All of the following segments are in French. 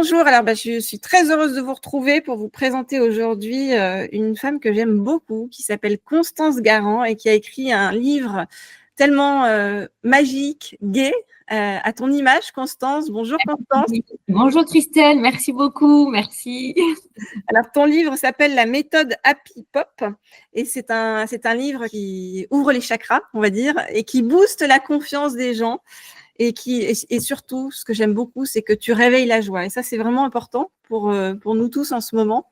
Bonjour, alors je suis très heureuse de vous retrouver pour vous présenter aujourd'hui une femme que j'aime beaucoup, qui s'appelle Constance Garand et qui a écrit un livre tellement magique, gai, à ton image, Constance. Bonjour Constance. Bonjour Christelle, merci beaucoup, merci. Alors ton livre s'appelle La méthode Happy Pop et c'est un livre qui ouvre les chakras, on va dire, et qui booste la confiance des gens. Et surtout, ce que j'aime beaucoup, c'est que tu réveilles la joie. Et ça, c'est vraiment important pour nous tous en ce moment,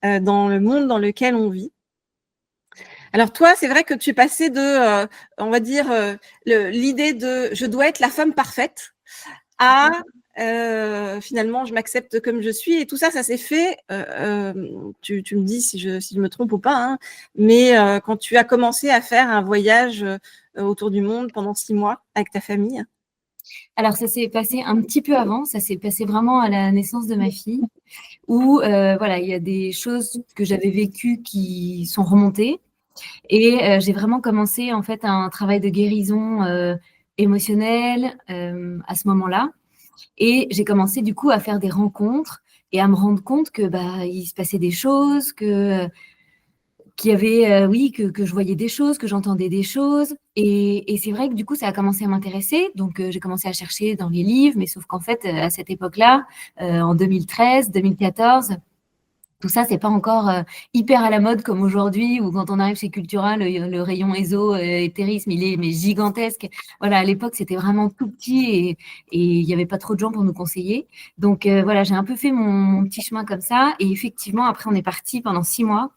dans le monde dans lequel on vit. Alors toi, c'est vrai que tu es passé de, on va dire, l'idée de « je dois être la femme parfaite » à finalement, je m'accepte comme je suis. Et tout ça, ça s'est fait, tu me dis si je me trompe ou pas, hein, mais quand tu as commencé à faire un voyage autour du monde pendant 6 mois avec ta famille. Alors ça s'est passé un petit peu avant, ça s'est passé vraiment à la naissance de ma fille, où voilà, il y a des choses que j'avais vécues qui sont remontées et j'ai vraiment commencé en fait un travail de guérison émotionnelle à ce moment-là. Et j'ai commencé du coup à faire des rencontres et à me rendre compte que il se passait des choses, qu'il y avait, oui, que je voyais des choses, que j'entendais des choses. Et c'est vrai que du coup, ça a commencé à m'intéresser. Donc, j'ai commencé à chercher dans les livres, mais sauf qu'en fait, à cette époque-là, en 2013, 2014, tout ça, c'est pas encore hyper à la mode comme aujourd'hui, où quand on arrive chez Cultura, le rayon ésotérisme, il est mais gigantesque. Voilà, à l'époque, c'était vraiment tout petit et il n'y avait pas trop de gens pour nous conseiller. Donc, voilà, j'ai un peu fait mon petit chemin comme ça. Et effectivement, après, on est parti pendant 6 mois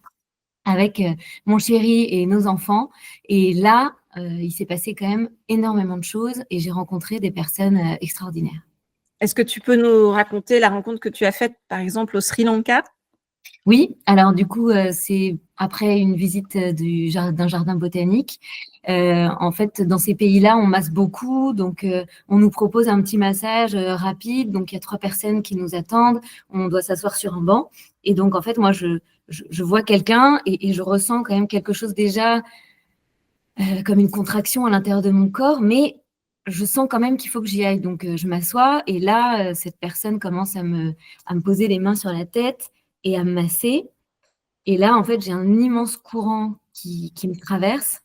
avec mon chéri et nos enfants. Et là, il s'est passé quand même énormément de choses et j'ai rencontré des personnes extraordinaires. Est-ce que tu peux nous raconter la rencontre que tu as faite, par exemple, au Sri Lanka? Oui, alors du coup, c'est après une visite d'un jardin botanique. En fait, dans ces pays-là, on masse beaucoup, donc on nous propose un petit massage rapide. Donc, il y a 3 personnes qui nous attendent. On doit s'asseoir sur un banc. Et donc, en fait, moi, je vois quelqu'un et je ressens quand même quelque chose déjà comme une contraction à l'intérieur de mon corps, mais je sens quand même qu'il faut que j'y aille. Donc, je m'assois et là, cette personne commence à me poser les mains sur la tête et à me masser. Et là, en fait, j'ai un immense courant qui me traverse,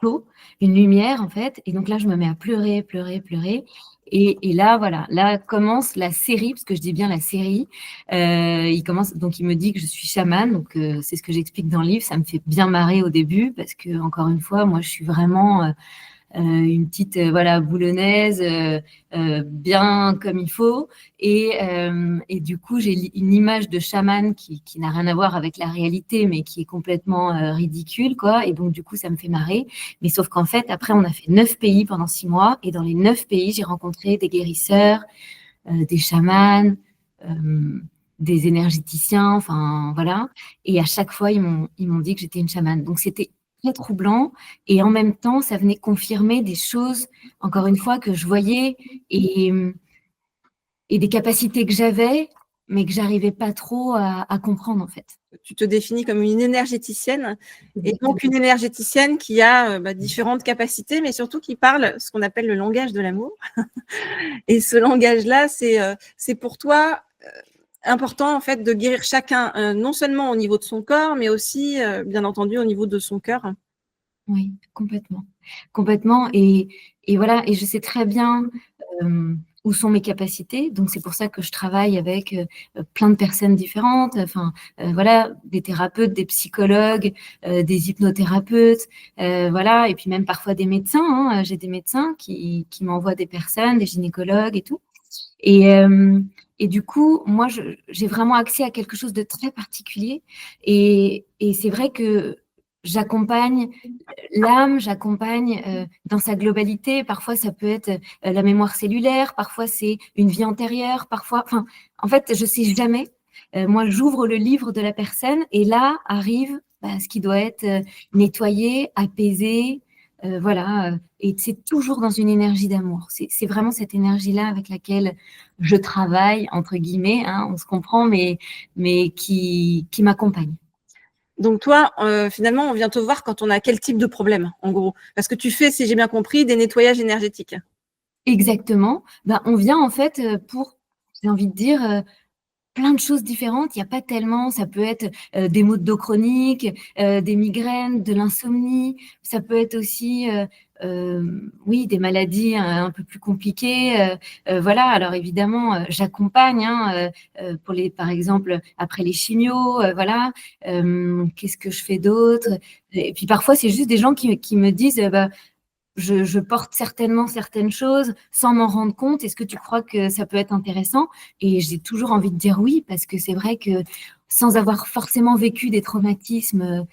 chaud, une lumière, en fait. Et donc là, je me mets à pleurer, pleurer, pleurer. Et là, voilà, là commence la série, parce que je dis bien la série. Donc il me dit que je suis chamane, donc c'est ce que j'explique dans le livre. Ça me fait bien marrer au début, parce que encore une fois, moi, je suis vraiment une petite voilà boulonnaise bien comme il faut et du coup j'ai une image de chaman qui n'a rien à voir avec la réalité mais qui est complètement ridicule quoi et donc du coup ça me fait marrer mais sauf qu'en fait après on a fait 9 pays pendant 6 mois et dans les 9 pays j'ai rencontré des guérisseurs des chamans des énergéticiens, enfin voilà. Et à chaque fois, ils m'ont dit que j'étais une chamane. Donc c'était très troublant et en même temps, ça venait confirmer des choses, encore une fois, que je voyais et, et des capacités que j'avais, mais que j'arrivais pas trop à comprendre en fait. Tu te définis comme une énergéticienne, et donc une énergéticienne qui a différentes capacités, mais surtout qui parle ce qu'on appelle le langage de l'amour. Et ce langage-là, c'est pour toi important en fait de guérir chacun, non seulement au niveau de son corps, mais aussi, bien entendu, au niveau de son cœur. Oui, complètement. Complètement. Et voilà, et je sais très bien où sont mes capacités. Donc, c'est pour ça que je travaille avec plein de personnes différentes. Enfin, voilà, des thérapeutes, des psychologues, des hypnothérapeutes, voilà, et puis même parfois des médecins. Hein. J'ai des médecins qui m'envoient des personnes, des gynécologues et tout. Et du coup, moi, j'ai vraiment accès à quelque chose de très particulier. Et c'est vrai que j'accompagne l'âme, j'accompagne dans sa globalité. Parfois, ça peut être la mémoire cellulaire, parfois c'est une vie antérieure, parfois. Enfin, en fait, je sais jamais. Moi, j'ouvre le livre de la personne et là arrive ce qui doit être nettoyé, apaisé, voilà. Et c'est toujours dans une énergie d'amour. C'est vraiment cette énergie-là avec laquelle je travaille entre guillemets. Hein, on se comprend, mais qui m'accompagne. Donc toi, finalement, on vient te voir quand on a quel type de problème, en gros? Parce que tu fais, si j'ai bien compris, des nettoyages énergétiques. Exactement. On vient en fait pour j'ai envie de dire, plein de choses différentes. Il n'y a pas tellement, ça peut être des maux de dos chroniques, des migraines, de l'insomnie. Ça peut être aussi, oui, des maladies un peu plus compliquées. Voilà. Alors évidemment, j'accompagne pour par exemple, après les chimios. Voilà. Qu'est-ce que je fais d'autre? Et puis parfois, c'est juste des gens qui me disent, bah, je porte certainement certaines choses sans m'en rendre compte. Est-ce que tu crois que ça peut être intéressant? Et j'ai toujours envie de dire oui, parce que c'est vrai que sans avoir forcément vécu des traumatismes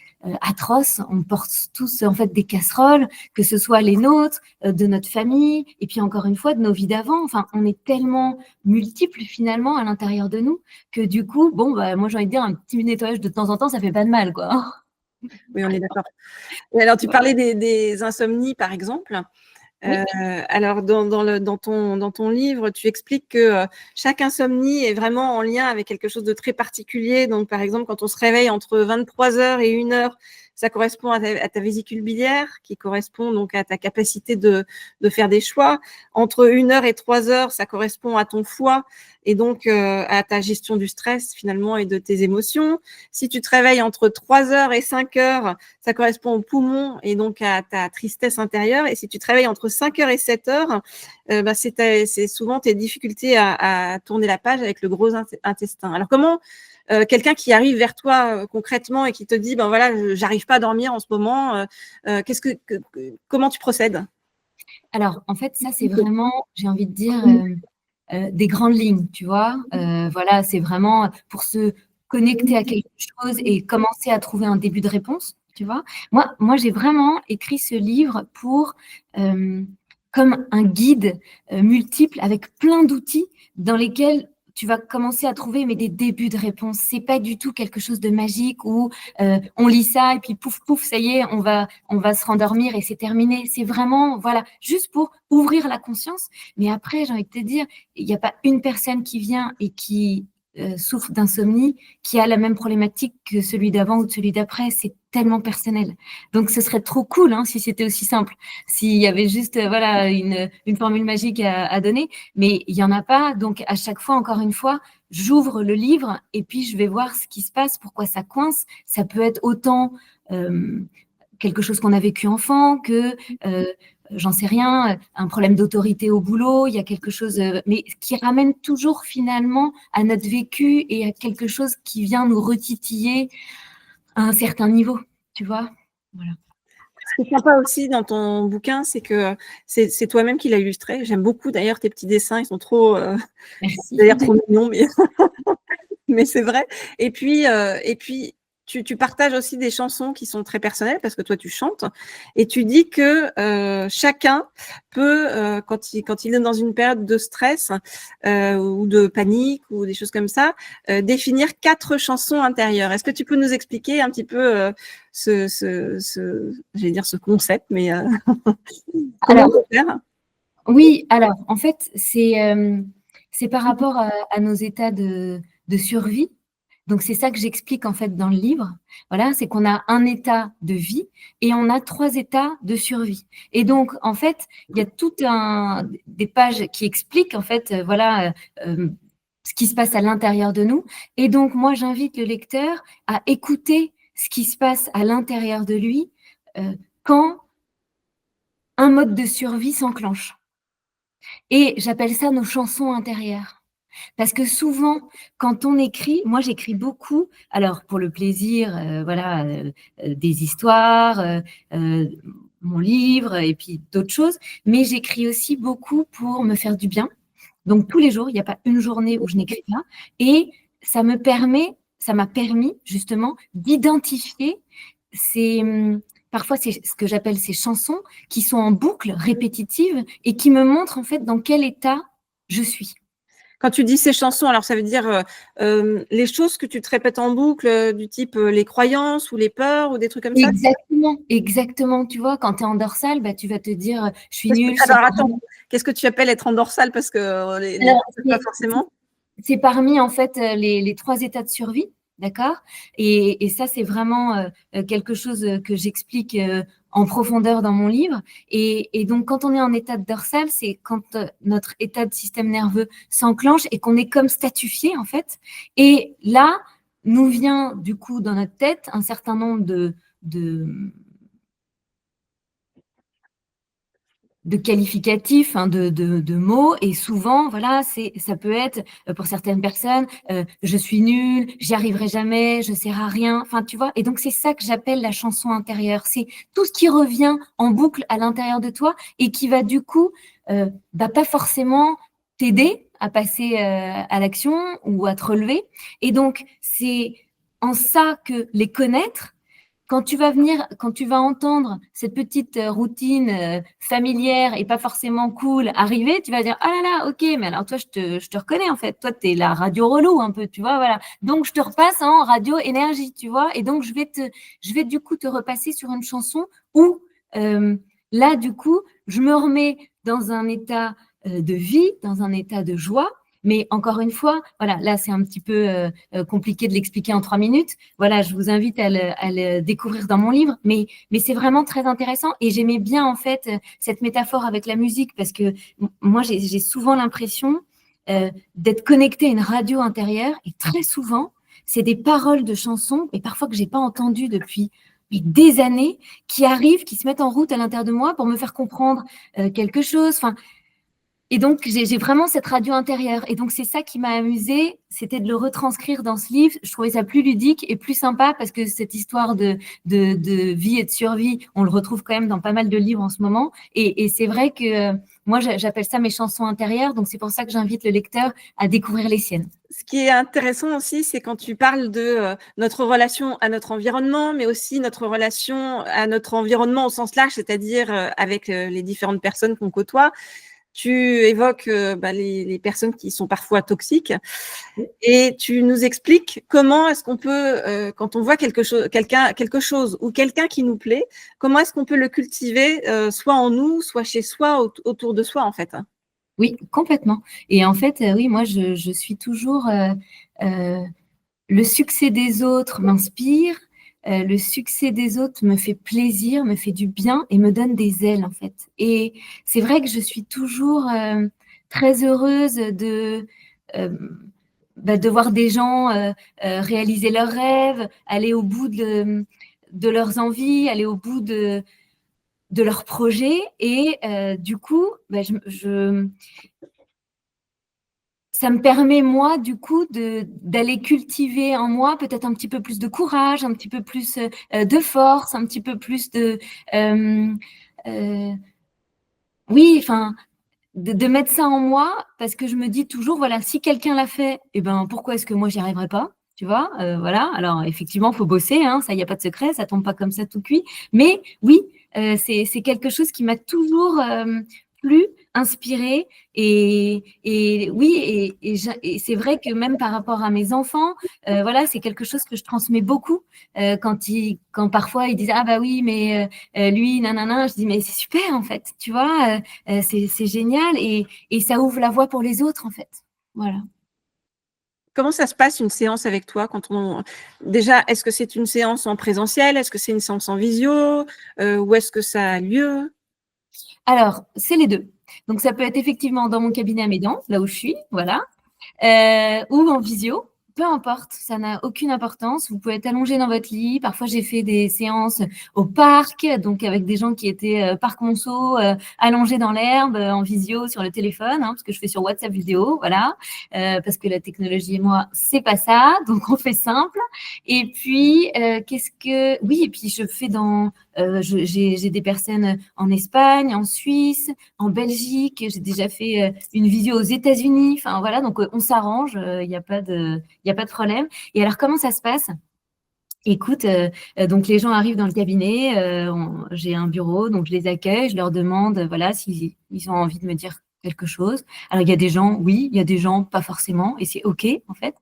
atroces, on porte tous en fait des casseroles, que ce soit les nôtres, de notre famille, et puis encore une fois de nos vies d'avant. Enfin, on est tellement multiples finalement à l'intérieur de nous que du coup, bon, bah, moi j'ai envie de dire un petit nettoyage de temps en temps, ça fait pas de mal, quoi. Oui, on est d'accord. Et alors, tu parlais des insomnies, par exemple. Oui. Alors, dans ton livre, tu expliques que chaque insomnie est vraiment en lien avec quelque chose de très particulier. Donc, par exemple, quand on se réveille entre 23 heures et 1 heure, ça correspond à ta vésicule biliaire, qui correspond donc à ta capacité de faire des choix. Entre 1 heure et 3 heures, ça correspond à ton foie et donc à ta gestion du stress finalement et de tes émotions. Si tu te réveilles entre 3 heures et 5 heures, ça correspond aux poumons et donc à ta tristesse intérieure. Et si tu te réveilles entre 5 heures et 7 heures, bah, c'est souvent tes difficultés à tourner la page avec le gros intestin. Alors, comment quelqu'un qui arrive vers toi concrètement et qui te dit, ben voilà, j'arrive pas à dormir en ce moment, comment tu procèdes? Alors, en fait, ça, c'est vraiment, j'ai envie de dire, des grandes lignes, tu vois. Voilà, c'est vraiment pour se connecter à quelque chose et commencer à trouver un début de réponse, tu vois. Moi, j'ai vraiment écrit ce livre pour, comme un guide multiple avec plein d'outils dans lesquels tu vas commencer à trouver des débuts de réponse. C'est pas du tout quelque chose de magique où on lit ça et puis pouf pouf, ça y est, on va se rendormir et c'est terminé. C'est vraiment, voilà, juste pour ouvrir la conscience. Mais après, j'ai envie de te dire, il n'y a pas une personne qui vient et qui souffre d'insomnie qui a la même problématique que celui d'avant ou de celui d'après. C'est tellement personnel. Donc, ce serait trop cool si c'était aussi simple. S'il y avait juste voilà, une formule magique à donner. Mais il n'y en a pas. Donc, à chaque fois, encore une fois, j'ouvre le livre et puis je vais voir ce qui se passe, pourquoi ça coince. Ça peut être autant quelque chose qu'on a vécu enfant que j'en sais rien, un problème d'autorité au boulot, il y a quelque chose, mais qui ramène toujours finalement à notre vécu et à quelque chose qui vient nous retitiller à un certain niveau, tu vois. Voilà. Ce qui est sympa aussi dans ton bouquin, c'est que c'est toi-même qui l'as illustré. J'aime beaucoup d'ailleurs tes petits dessins, ils sont trop, d'ailleurs trop mignons, mais c'est vrai. Et puis, tu partages aussi des chansons qui sont très personnelles parce que toi, tu chantes et tu dis que chacun peut, quand il est dans une période de stress ou de panique ou des choses comme ça, définir 4 chansons intérieures. Est-ce que tu peux nous expliquer un petit peu j'allais dire ce concept, mais comment on peut faire? Oui, alors en fait, c'est par rapport à nos états de survie. Donc, c'est ça que j'explique en fait dans le livre. Voilà, c'est qu'on a un état de vie et on a 3 états de survie. Et donc, en fait, il y a des pages qui expliquent en fait, voilà, ce qui se passe à l'intérieur de nous. Et donc, moi, j'invite le lecteur à écouter ce qui se passe à l'intérieur de lui quand un mode de survie s'enclenche. Et j'appelle ça nos chansons intérieures. Parce que souvent, quand on écrit, moi j'écris beaucoup, alors pour le plaisir, voilà, des histoires, mon livre et puis d'autres choses, mais j'écris aussi beaucoup pour me faire du bien. Donc tous les jours, il n'y a pas une journée où je n'écris pas. Et ça m'a permis justement d'identifier parfois c'est ce que j'appelle ces chansons qui sont en boucle répétitive et qui me montrent en fait dans quel état je suis. Quand tu dis ces chansons, alors ça veut dire les choses que tu te répètes en boucle, du type les croyances ou les peurs ou des trucs comme ça? Exactement, exactement. Tu vois, quand tu es en dorsale, bah, tu vas te dire je suis nulle. Alors attends, qu'est-ce que tu appelles être en dorsale? Parce que les gens ne savent pas forcément. C'est parmi en fait les 3 états de survie. d'accord? Et ça, c'est vraiment quelque chose que j'explique en profondeur dans mon livre. Et donc, quand on est en état de dorsale, c'est quand notre état de système nerveux s'enclenche et qu'on est comme statifié, en fait. Et là, nous vient, du coup, dans notre tête, un certain nombre de qualificatifs, hein, de mots, et souvent, voilà, ça peut être pour certaines personnes, je suis nulle, j'y arriverai jamais, je sers à rien, enfin, tu vois. Et donc c'est ça que j'appelle la chanson intérieure. C'est tout ce qui revient en boucle à l'intérieur de toi et qui va du coup, pas forcément t'aider à passer à l'action ou à te relever. Et donc c'est en ça que les connaître, quand tu vas entendre cette petite routine familière et pas forcément cool arriver, tu vas dire, ah là là, ok, mais alors toi, je te reconnais en fait. Toi, tu es la radio relou un peu, tu vois, voilà. Donc, je te repasse en radio énergie, tu vois. Et donc, je vais du coup te repasser sur une chanson où, là, du coup, je me remets dans un état de vie, dans un état de joie. Mais encore une fois, voilà, là, c'est un petit peu compliqué de l'expliquer en 3 minutes. Voilà, je vous invite à le découvrir dans mon livre, mais c'est vraiment très intéressant. Et j'aimais bien, en fait, cette métaphore avec la musique, parce que moi, j'ai souvent l'impression d'être connectée à une radio intérieure, et très souvent, c'est des paroles de chansons, et parfois que j'ai pas entendues depuis des années, qui arrivent, qui se mettent en route à l'intérieur de moi pour me faire comprendre quelque chose. Enfin, et donc, j'ai vraiment cette radio intérieure. Et donc, c'est ça qui m'a amusée, c'était de le retranscrire dans ce livre. Je trouvais ça plus ludique et plus sympa parce que cette histoire de vie et de survie, on le retrouve quand même dans pas mal de livres en ce moment. Et c'est vrai que moi, j'appelle ça mes chansons intérieures. Donc, c'est pour ça que j'invite le lecteur à découvrir les siennes. Ce qui est intéressant aussi, c'est quand tu parles de notre relation à notre environnement, mais aussi notre relation à notre environnement au sens large, c'est-à-dire avec les différentes personnes qu'on côtoie. Tu évoques les personnes qui sont parfois toxiques et tu nous expliques comment est-ce qu'on peut, quand on voit quelque chose ou quelqu'un qui nous plaît, comment est-ce qu'on peut le cultiver soit en nous, soit chez soi, autour de soi en fait. Oui, complètement. Et en fait, oui, moi, je suis toujours le succès des autres m'inspire, le succès des autres me fait plaisir, me fait du bien et me donne des ailes, en fait. Et c'est vrai que je suis toujours très heureuse de voir des gens réaliser leurs rêves, aller au bout de leurs envies, aller au bout de leurs projets. Et du coup, ça me permet, moi, du coup, d'aller cultiver en moi peut-être un petit peu plus de courage, un petit peu plus de force, un petit peu plus oui, enfin, de mettre ça en moi, parce que je me dis toujours, voilà, si quelqu'un l'a fait, eh ben, pourquoi est-ce que moi, j'y arriverai pas? Tu vois, voilà. Alors, effectivement, il faut bosser, hein, ça, il n'y a pas de secret, ça tombe pas comme ça tout cuit. Mais oui, c'est quelque chose qui m'a toujours plu, inspiré. Et oui, et c'est vrai que même par rapport à mes enfants, voilà, c'est quelque chose que je transmets beaucoup. Quand parfois ils disent, ah bah oui, mais lui, nanana, je dis, mais c'est super, en fait, tu vois, c'est génial et ça ouvre la voie pour les autres, en fait. Voilà. Comment ça se passe une séance avec toi déjà, est-ce que c'est une séance en présentiel? Est-ce que c'est une séance en visio? Où est-ce que ça a lieu? Alors, c'est les deux. Donc, ça peut être effectivement dans mon cabinet à Médan, là où je suis, voilà, ou en visio. Peu importe, ça n'a aucune importance. Vous pouvez être allongé dans votre lit. Parfois, j'ai fait des séances au parc, donc avec des gens qui étaient parc Monceau, allongés dans l'herbe, en visio sur le téléphone, hein, parce que je fais sur WhatsApp vidéo, voilà, parce que la technologie et moi, c'est pas ça, donc on fait simple. Et puis, oui, et puis je fais j'ai des personnes en Espagne, en Suisse, en Belgique. J'ai déjà fait une visio aux États-Unis. Enfin voilà, donc on s'arrange. Il n'y a pas de problème. Et alors comment ça se passe? Écoute, donc les gens arrivent dans le cabinet. J'ai un bureau, donc je les accueille. Je leur demande, voilà, s'ils ont envie de me dire quelque chose. Alors il y a des gens, oui, il y a des gens pas forcément, et c'est ok en fait.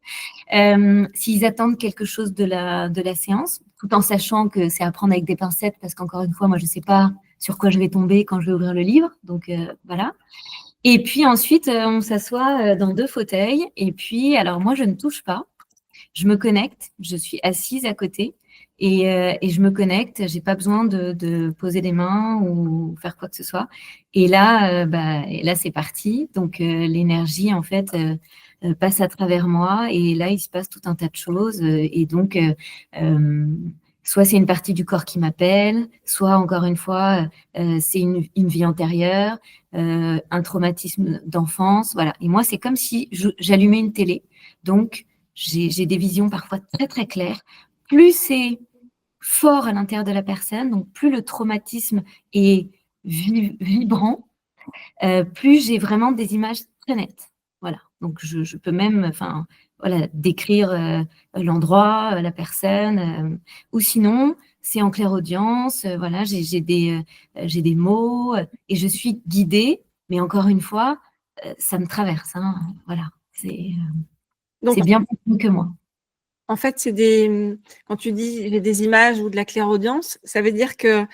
S'ils attendent quelque chose de la séance, tout en sachant que c'est à prendre avec des pincettes, parce qu'encore une fois, moi, je ne sais pas sur quoi je vais tomber quand je vais ouvrir le livre. Donc, voilà. Et puis ensuite, on s'assoit dans 2 fauteuils. Et puis, alors moi, je ne touche pas. Je me connecte, je suis assise à côté et je me connecte. J'ai pas besoin de poser les mains ou faire quoi que ce soit. Et là, c'est parti. Donc, l'énergie, en fait, passe à travers moi et là, il se passe tout un tas de choses. Et donc, soit c'est une partie du corps qui m'appelle, soit encore une fois, c'est une vie antérieure, un traumatisme d'enfance, voilà. Et moi, c'est comme si j'allumais une télé. Donc, j'ai des visions parfois très, très claires. Plus c'est fort à l'intérieur de la personne, donc plus le traumatisme est vibrant, plus j'ai vraiment des images très nettes. Voilà. Donc, je peux même, enfin, voilà, décrire l'endroit, la personne, ou sinon, c'est en clairaudience, voilà, j'ai des mots et je suis guidée, mais encore une fois, ça me traverse, hein, voilà, Donc, c'est bien plus grand que moi. en fait, quand tu dis j'ai des images ou de la clairaudience, ça veut dire que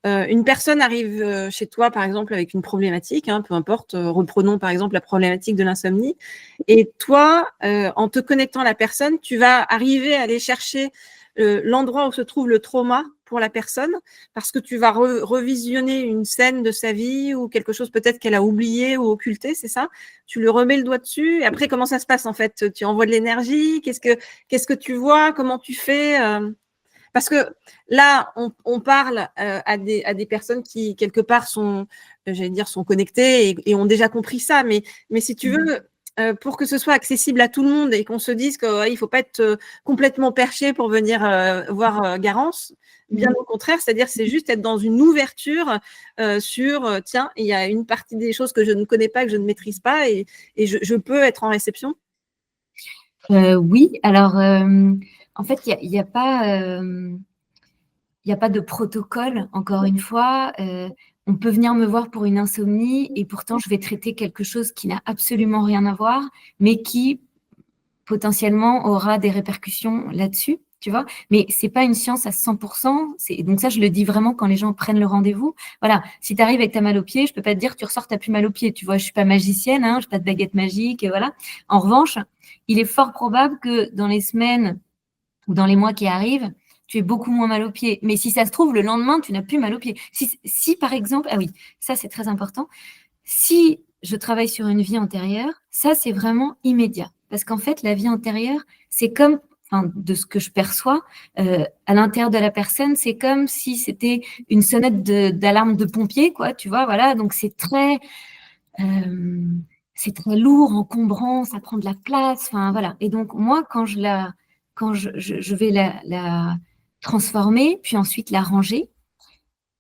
une personne arrive chez toi, par exemple, avec une problématique, hein, peu importe, reprenons par exemple la problématique de l'insomnie, et toi, en te connectant à la personne, tu vas arriver à aller chercher l'endroit où se trouve le trauma pour la personne, parce que tu vas revisionner une scène de sa vie ou quelque chose peut-être qu'elle a oublié ou occulté, c'est ça? Tu lui remets le doigt dessus, et après, comment ça se passe en fait? Tu envoies de l'énergie? Qu'est-ce que tu vois? Comment tu fais? Parce que là, on parle à des personnes qui, quelque part, j'allais dire, sont connectées et ont déjà compris ça. Mais si tu veux, pour que ce soit accessible à tout le monde et qu'on se dise qu'il ne faut pas être complètement perché pour venir voir Garance, bien au contraire, c'est-à-dire c'est juste être dans une ouverture sur, tiens, il y a une partie des choses que je ne connais pas, que je ne maîtrise pas et je peux être en réception. Oui, alors en fait, il n'y a pas, il n'y a pas de protocole, encore une fois. On peut venir me voir pour une insomnie et pourtant je vais traiter quelque chose qui n'a absolument rien à voir, mais qui potentiellement aura des répercussions là-dessus, tu vois. Mais c'est pas une science à 100%. Donc ça, je le dis vraiment quand les gens prennent le rendez-vous. Voilà, si tu arrives avec ta mal au pied, je peux pas te dire tu ressors, t'as plus mal au pied. Tu vois, je suis pas magicienne, hein, je n'ai pas de baguette magique, et voilà. En revanche, il est fort probable que dans les semaines ou dans les mois qui arrivent, tu aies beaucoup moins mal au pied. Mais si ça se trouve, le lendemain, tu n'as plus mal au pied. Si par exemple, ah oui, ça c'est très important, si je travaille sur une vie antérieure, ça c'est vraiment immédiat. Parce qu'en fait, la vie antérieure, c'est comme, enfin, de ce que je perçois, à l'intérieur de la personne, c'est comme si c'était une sonnette d'alarme de pompier, quoi, tu vois, voilà. Donc euh, c'est très lourd, encombrant, ça prend de la place, enfin voilà. Et donc moi, quand je vais la transformer, puis ensuite la ranger,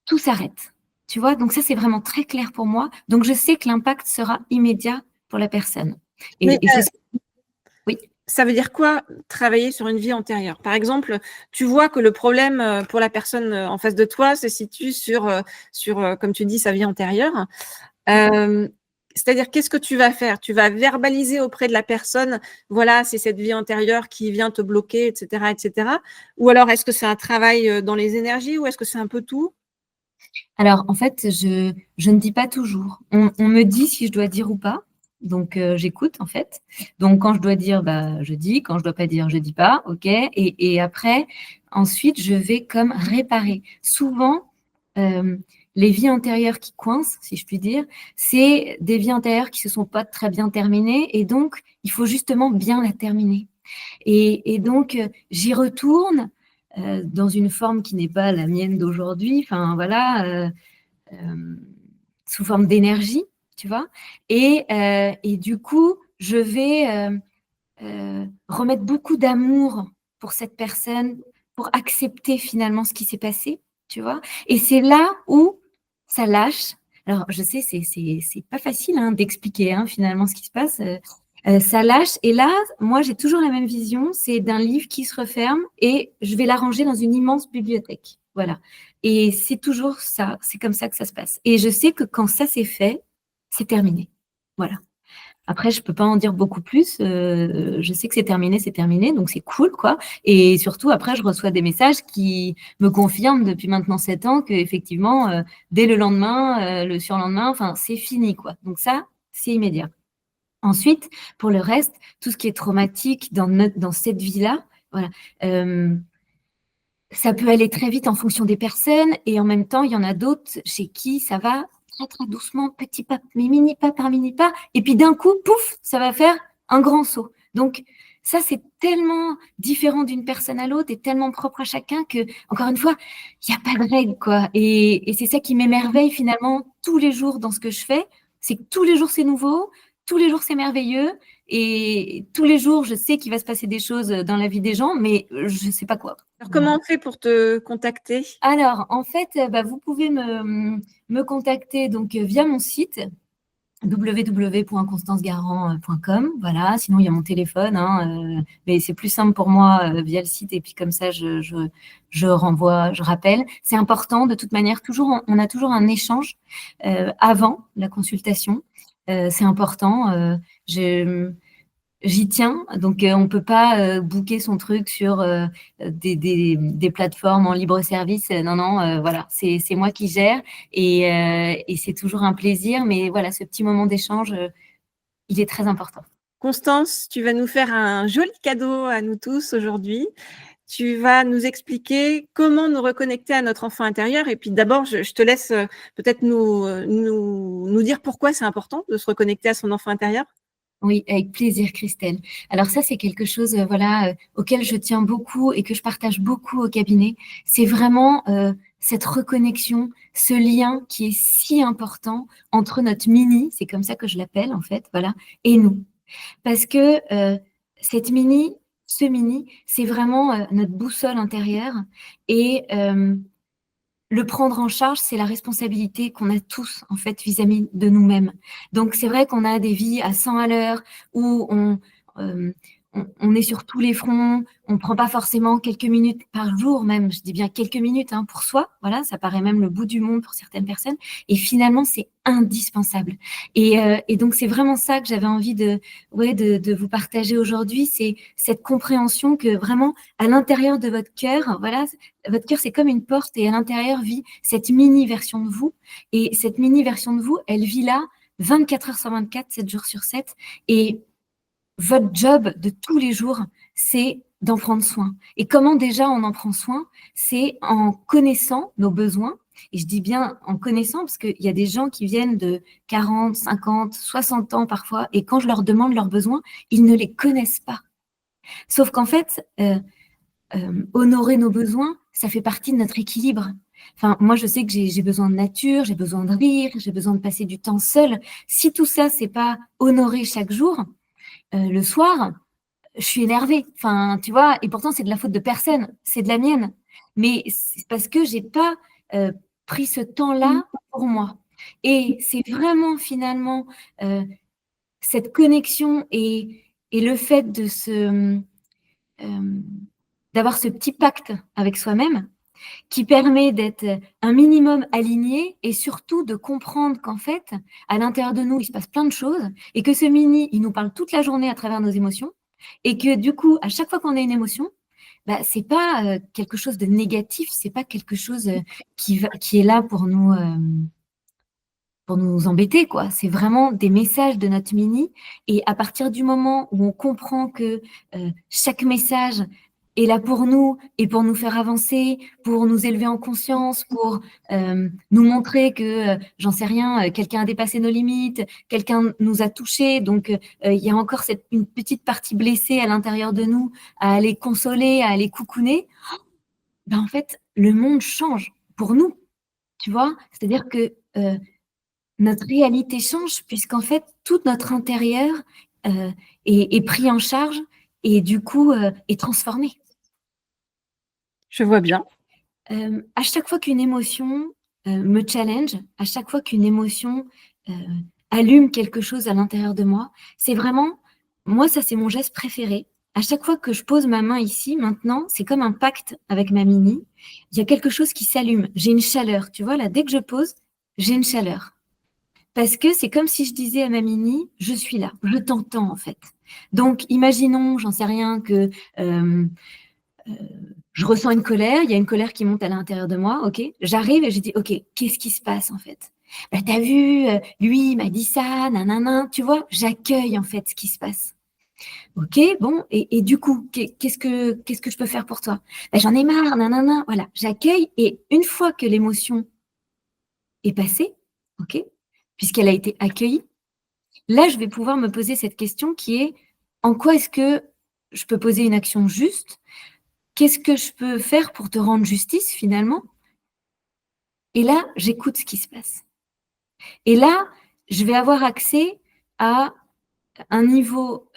tout s'arrête. Tu vois, donc ça c'est vraiment très clair pour moi. Donc je sais que l'impact sera immédiat pour la personne. Mais Et oui. ça veut dire quoi travailler sur une vie antérieure? Par exemple, tu vois que le problème pour la personne en face de toi se situe sur, comme tu dis, sa vie antérieure. C'est-à-dire, qu'est-ce que tu vas faire? Tu vas verbaliser auprès de la personne, voilà, c'est cette vie antérieure qui vient te bloquer, etc., etc. Ou alors, est-ce que c'est un travail dans les énergies ou est-ce que c'est un peu tout? Alors en fait, je ne dis pas toujours. On me dit si je dois dire ou pas. Donc j'écoute en fait. Donc quand je dois dire, bah je dis. Quand je dois pas dire, je dis pas. Ok. Et après, ensuite, je vais comme réparer. Souvent, euh, les vies antérieures qui coincent, si je puis dire, c'est des vies antérieures qui se sont pas très bien terminées. Et donc, il faut justement bien la terminer. Et donc, j'y retourne dans une forme qui n'est pas la mienne d'aujourd'hui, enfin voilà, euh, sous forme d'énergie, tu vois. Et du coup, je vais remettre beaucoup d'amour pour cette personne, pour accepter finalement ce qui s'est passé, tu vois. Et c'est là où ça lâche. Alors, je sais, c'est pas facile hein, d'expliquer hein, finalement ce qui se passe. Ça lâche. Et là, moi, j'ai toujours la même vision. C'est d'un livre qui se referme et je vais la ranger dans une immense bibliothèque. Voilà. Et c'est toujours ça. C'est comme ça que ça se passe. Et je sais que quand ça c'est fait, c'est terminé. Voilà. Après, je peux pas en dire beaucoup plus. Je sais que c'est terminé, donc c'est cool, quoi. Et surtout, après, je reçois des messages qui me confirment depuis maintenant 7 ans que effectivement, dès le lendemain, le surlendemain, enfin, c'est fini, quoi. Donc ça, c'est immédiat. Ensuite, pour le reste, tout ce qui est traumatique dans cette vie-là, voilà, ça peut aller très vite en fonction des personnes et en même temps, il y en a d'autres chez qui ça va très très doucement, petit pas, mais mini pas par mini pas, et puis d'un coup, pouf, ça va faire un grand saut. Donc ça, c'est tellement différent d'une personne à l'autre et tellement propre à chacun que, encore une fois, il n'y a pas de règle, quoi. Et c'est ça qui m'émerveille finalement tous les jours dans ce que je fais, c'est que tous les jours c'est nouveau, tous les jours c'est merveilleux. Et tous les jours, je sais qu'il va se passer des choses dans la vie des gens, mais je ne sais pas quoi. Alors, comment on fait pour te contacter? Alors, en fait, vous pouvez me contacter donc via mon site www.constancegarand.com. Voilà, sinon il y a mon téléphone, hein, mais c'est plus simple pour moi via le site et puis comme ça je renvoie, je rappelle. C'est important de toute manière, toujours on a toujours un échange avant la consultation. C'est important. J'y tiens, donc on ne peut pas booker son truc sur des plateformes en libre service. Non, non, voilà, c'est moi qui gère et c'est toujours un plaisir. Mais voilà, ce petit moment d'échange, il est très important. Constance, tu vas nous faire un joli cadeau à nous tous aujourd'hui. Tu vas nous expliquer comment nous reconnecter à notre enfant intérieur. Et puis d'abord, je te laisse peut-être nous dire pourquoi c'est important de se reconnecter à son enfant intérieur. Oui, avec plaisir, Christelle. Alors ça, c'est quelque chose auquel je tiens beaucoup et que je partage beaucoup au cabinet. C'est vraiment cette reconnexion, ce lien qui est si important entre notre mini, c'est comme ça que je l'appelle en fait, voilà, et nous. Parce que ce mini, c'est vraiment notre boussole intérieure et le prendre en charge, c'est la responsabilité qu'on a tous, en fait, vis-à-vis de nous-mêmes. Donc, c'est vrai qu'on a des vies à 100 à l'heure où on est sur tous les fronts, on ne prend pas forcément quelques minutes par jour même, je dis bien quelques minutes hein, pour soi, voilà, ça paraît même le bout du monde pour certaines personnes, et finalement c'est indispensable. Et donc c'est vraiment ça que j'avais envie de vous partager aujourd'hui, c'est cette compréhension que vraiment à l'intérieur de votre cœur, voilà, votre cœur c'est comme une porte et à l'intérieur vit cette mini version de vous, et cette mini version de vous, elle vit là 24 heures sur 24, 7 jours sur 7, et votre job de tous les jours, c'est d'en prendre soin. Et comment déjà on en prend soin? C'est en connaissant nos besoins. Et je dis bien en connaissant parce qu'il y a des gens qui viennent de 40, 50, 60 ans parfois, et quand je leur demande leurs besoins, ils ne les connaissent pas. Sauf qu'en fait, honorer nos besoins, ça fait partie de notre équilibre. Enfin, moi, je sais que j'ai besoin de nature, j'ai besoin de rire, j'ai besoin de passer du temps seul. Si tout ça, c'est pas honoré chaque jour, le soir, je suis énervée. Enfin, tu vois, et pourtant, c'est de la faute de personne, c'est de la mienne. Mais c'est parce que j'ai pas pris ce temps-là pour moi. Et c'est vraiment finalement cette connexion et le fait d'avoir ce petit pacte avec soi-même qui permet d'être un minimum aligné et surtout de comprendre qu'en fait, à l'intérieur de nous, il se passe plein de choses et que ce mini, il nous parle toute la journée à travers nos émotions et que du coup, à chaque fois qu'on a une émotion, c'est pas quelque chose de négatif, c'est pas quelque chose qui est là pour nous embêter, quoi. C'est vraiment des messages de notre mini. Et à partir du moment où on comprend que chaque message est là pour nous et pour nous faire avancer, pour nous élever en conscience, pour nous montrer que, j'en sais rien, quelqu'un a dépassé nos limites, quelqu'un nous a touchés, donc il y a encore une petite partie blessée à l'intérieur de nous à aller consoler, à aller coucouner, en fait, le monde change pour nous, tu vois. C'est-à-dire que notre réalité change puisqu'en fait, tout notre intérieur est pris en charge et du coup est transformé. Je vois bien. À chaque fois qu'une émotion me challenge, à chaque fois qu'une émotion allume quelque chose à l'intérieur de moi, c'est vraiment, moi, ça c'est mon geste préféré. À chaque fois que je pose ma main ici, maintenant, c'est comme un pacte avec ma mini. Il y a quelque chose qui s'allume. J'ai une chaleur, tu vois, là, dès que je pose, j'ai une chaleur. Parce que c'est comme si je disais à ma mini, je suis là, je t'entends en fait. Donc, imaginons, j'en sais rien, que je ressens une colère, il y a une colère qui monte à l'intérieur de moi, ok. J'arrive et je dis, ok, qu'est-ce qui se passe en fait? T'as vu, lui, il m'a dit ça, nanana, tu vois, j'accueille en fait ce qui se passe. Ok, bon, et du coup, qu'est-ce que je peux faire pour toi? J'en ai marre, nanana, voilà, j'accueille, et une fois que l'émotion est passée, ok, puisqu'elle a été accueillie, là, je vais pouvoir me poser cette question qui est, en quoi est-ce que je peux poser une action juste? Qu'est-ce que je peux faire pour te rendre justice finalement? Et là, j'écoute ce qui se passe. Et là, je vais avoir accès à un niveau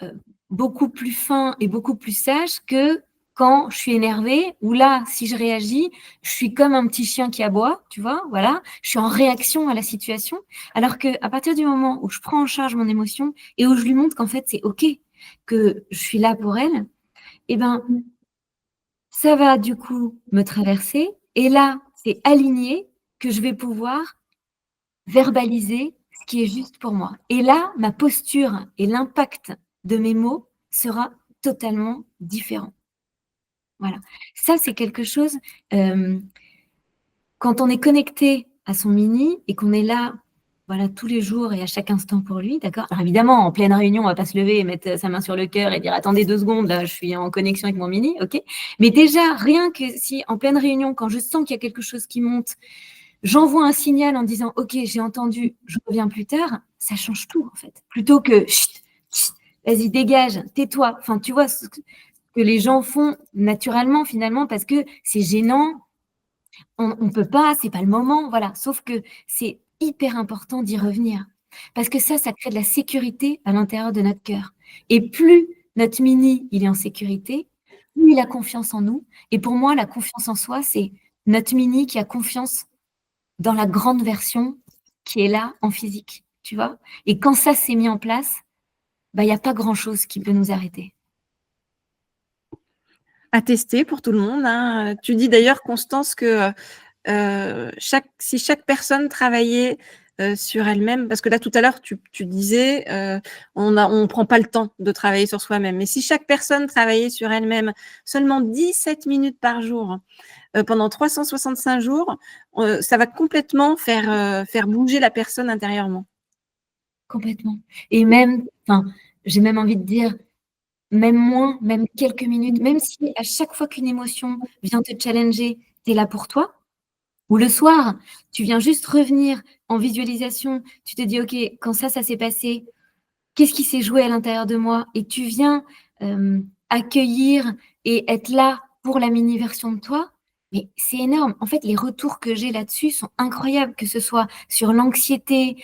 beaucoup plus fin et beaucoup plus sage que quand je suis énervée, ou là, si je réagis, je suis comme un petit chien qui aboie, tu vois, voilà, je suis en réaction à la situation, alors que à partir du moment où je prends en charge mon émotion et où je lui montre qu'en fait c'est ok, que je suis là pour elle, eh ben ça va du coup me traverser, et là, c'est aligné que je vais pouvoir verbaliser ce qui est juste pour moi. Et là, ma posture et l'impact de mes mots sera totalement différent. Voilà. Ça, c'est quelque chose, quand on est connecté à son mini et qu'on est là, voilà, tous les jours et à chaque instant pour lui, d'accord? Alors évidemment, en pleine réunion, on va pas se lever et mettre sa main sur le cœur et dire attendez 2 secondes, là, je suis en connexion avec mon mini, ok? Mais déjà, rien que si en pleine réunion, quand je sens qu'il y a quelque chose qui monte, j'envoie un signal en disant ok, j'ai entendu, je reviens plus tard, ça change tout en fait. Plutôt que chut, chut, vas-y, dégage, tais-toi. Enfin, tu vois ce que les gens font naturellement finalement parce que c'est gênant, on peut pas, c'est pas le moment, voilà. Sauf que c'est hyper important d'y revenir parce que ça crée de la sécurité à l'intérieur de notre cœur. Et plus notre mini, il est en sécurité, plus il a confiance en nous. Et pour moi, la confiance en soi, c'est notre mini qui a confiance dans la grande version qui est là en physique, tu vois. Et quand ça s'est mis en place, il n'y a pas grand-chose qui peut nous arrêter. À tester pour tout le monde, hein. Tu dis d'ailleurs, Constance, que si chaque personne travaillait sur elle-même, parce que là tout à l'heure tu disais on prend pas le temps de travailler sur soi-même, mais si chaque personne travaillait sur elle-même seulement 17 minutes par jour pendant 365 jours, ça va complètement faire bouger la personne intérieurement. Complètement. Et même, j'ai même envie de dire, même moins, même quelques minutes, même si à chaque fois qu'une émotion vient te challenger, tu es là pour toi, ou le soir, tu viens juste revenir en visualisation, tu te dis, OK, quand ça s'est passé, qu'est-ce qui s'est joué à l'intérieur de moi? Et tu viens accueillir et être là pour la mini-version de toi. Mais c'est énorme. En fait, les retours que j'ai là-dessus sont incroyables, que ce soit sur l'anxiété,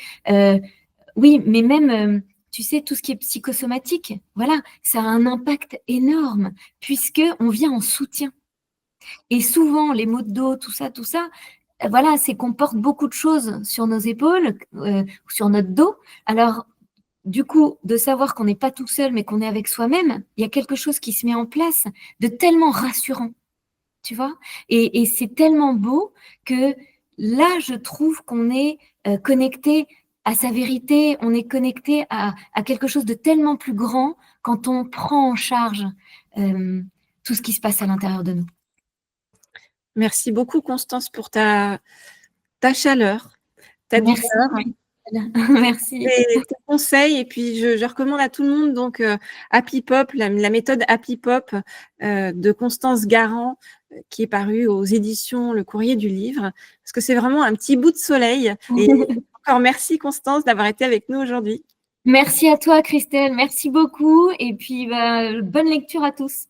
oui, mais même, tu sais, tout ce qui est psychosomatique, voilà, ça a un impact énorme puisque on vient en soutien. Et souvent, les maux de dos, tout ça, voilà, c'est qu'on porte beaucoup de choses sur nos épaules, sur notre dos. Alors, du coup, de savoir qu'on n'est pas tout seul, mais qu'on est avec soi-même, il y a quelque chose qui se met en place de tellement rassurant, tu vois. Et c'est tellement beau que là, je trouve qu'on est connecté à sa vérité, on est connecté à quelque chose de tellement plus grand quand on prend en charge tout ce qui se passe à l'intérieur de nous. Merci beaucoup, Constance, pour ta chaleur, ta Merci. douceur. Merci. Tes conseils, et puis je recommande à tout le monde donc Happy Pop, la méthode Happy Pop de Constance Garand, qui est parue aux éditions Le Courrier du Livre, parce que c'est vraiment un petit bout de soleil. Et encore merci, Constance, d'avoir été avec nous aujourd'hui. Merci à toi, Christelle. Merci beaucoup. Et puis, bonne lecture à tous.